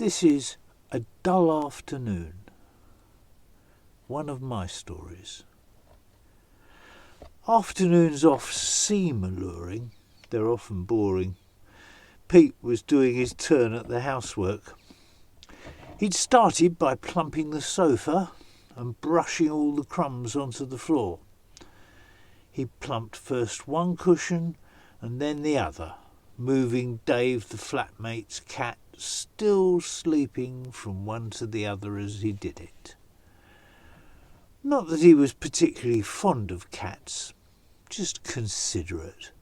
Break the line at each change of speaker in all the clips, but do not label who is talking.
This is A Dull Afternoon, one of my stories. Afternoons off seem alluring. They're often boring. Pete was doing his turn at the housework. He'd started by plumping the sofa and brushing all the crumbs onto the floor. He plumped first one cushion and then the other, moving Dave the flatmate's cat, still sleeping, from one to the other as he did it. Not that he was particularly fond of cats, just considerate.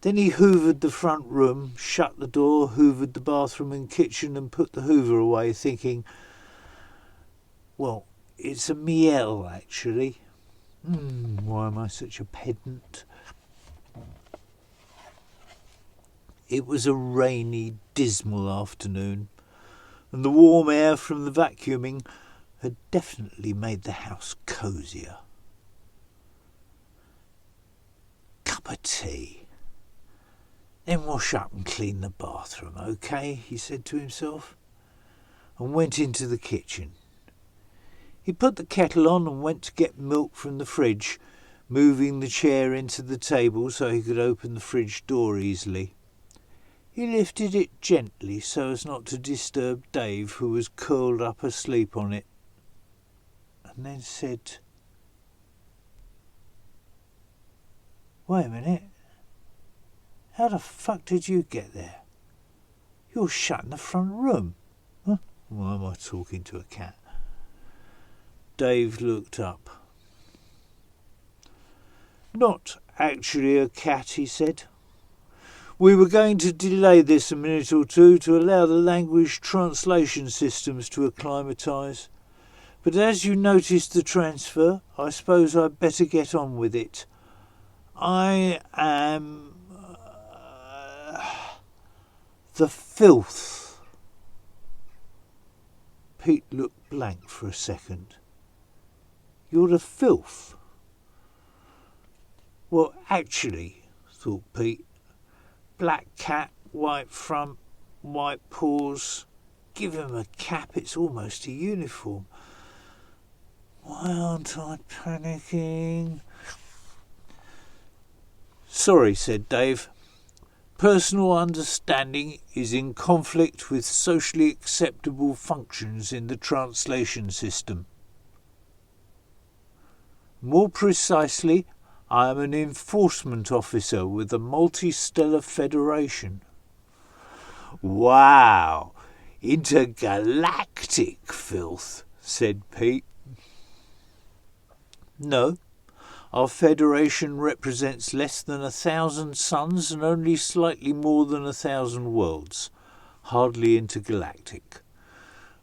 Then he hoovered the front room, shut the door, hoovered the bathroom and kitchen and put the hoover away, thinking, well, it's a miel actually. Why am I such a pedant? It was a rainy, dismal afternoon, and the warm air from the vacuuming had definitely made the house cosier. Cup of tea. Then wash up and clean the bathroom, okay? He said to himself, and went into the kitchen. He put the kettle on and went to get milk from the fridge, moving the chair into the table so he could open the fridge door easily. He lifted it gently so as not to disturb Dave, who was curled up asleep on it, and then said, "Wait a minute. How the fuck did you get there? You're shut in the front room." Huh? Why am I talking to a cat? Dave looked up. "Not actually a cat," he said. "We were going to delay this a minute or two to allow the language translation systems to acclimatise. But as you noticed the transfer, I suppose I'd better get on with it. I am... the filth." Pete looked blank for a second. "You're the filth?" "Well, actually," thought Pete, "black cat, white front, white paws. Give him a cap, it's almost a uniform. Why aren't I panicking?" "Sorry," said Dave. "Personal understanding is in conflict with socially acceptable functions in the translation system. More precisely, I am an enforcement officer with the Multi-Stellar Federation." "Wow, intergalactic filth," said Pete. "No, our Federation represents less than 1,000 suns and only slightly more than 1,000 worlds, hardly intergalactic.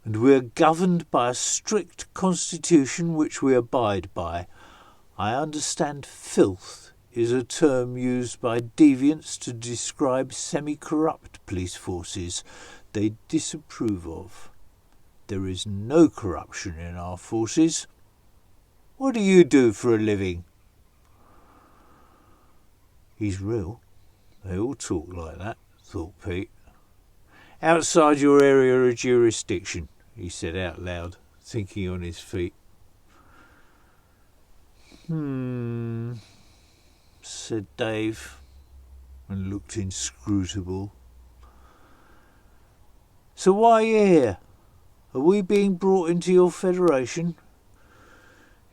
And we are governed by a strict constitution which we abide by. I understand filth is a term used by deviants to describe semi-corrupt police forces they disapprove of. There is no corruption in our forces. What do you do for a living?" He's real. They all talk like that, thought Pete. "Outside your area of jurisdiction," he said out loud, thinking on his feet. Said Dave, and looked inscrutable. "So why are you here? Are we being brought into your federation?"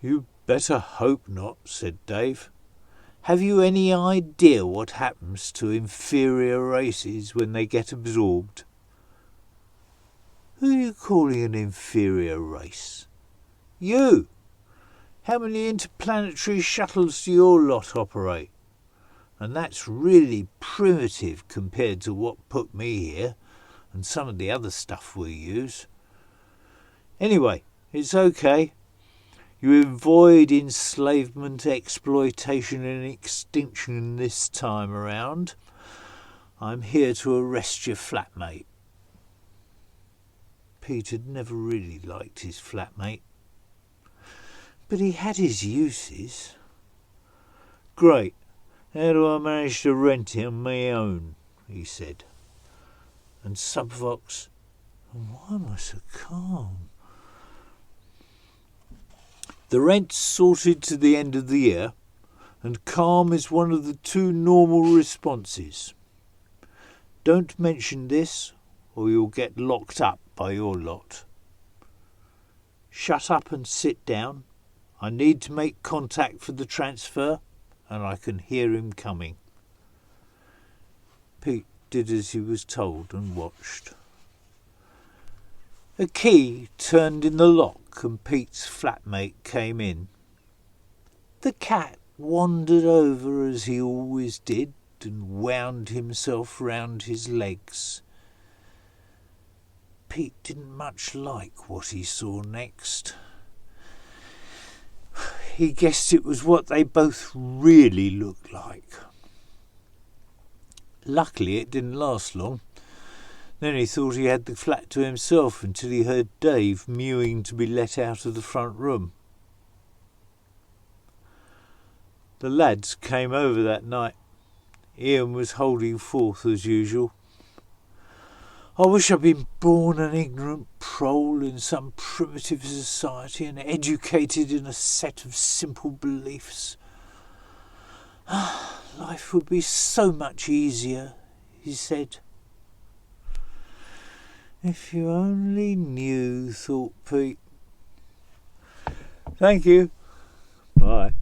"You better hope not," said Dave. "Have you any idea what happens to inferior races when they get absorbed?" "Who are you calling an inferior race?" "You! How many interplanetary shuttles do your lot operate? And that's really primitive compared to what put me here and some of the other stuff we use. Anyway, it's okay. You avoid enslavement, exploitation and extinction this time around. I'm here to arrest your flatmate." Pete had never really liked his flatmate, but he had his uses. "Great. How do I manage to rent it on my own?" he said. And Subvox And why am I so calm? The rent's sorted to the end of the year, and calm is one of the two normal responses. Don't mention this, or you'll get locked up by your lot. Shut up and sit down. I need to make contact for the transfer, and I can hear him coming. Pete did as he was told and watched. A key turned in the lock and Pete's flatmate came in. The cat wandered over as he always did and wound himself round his legs. Pete didn't much like what he saw next. He guessed it was what they both really looked like. Luckily it didn't last long. Then he thought he had the flat to himself until he heard Dave mewing to be let out of the front room. The lads came over that night. Ian was holding forth as usual. I wish I'd been born an ignorant prole in some primitive society and educated in a set of simple beliefs. Life would be so much easier, he said. If you only knew, thought Pete. Thank you. Bye.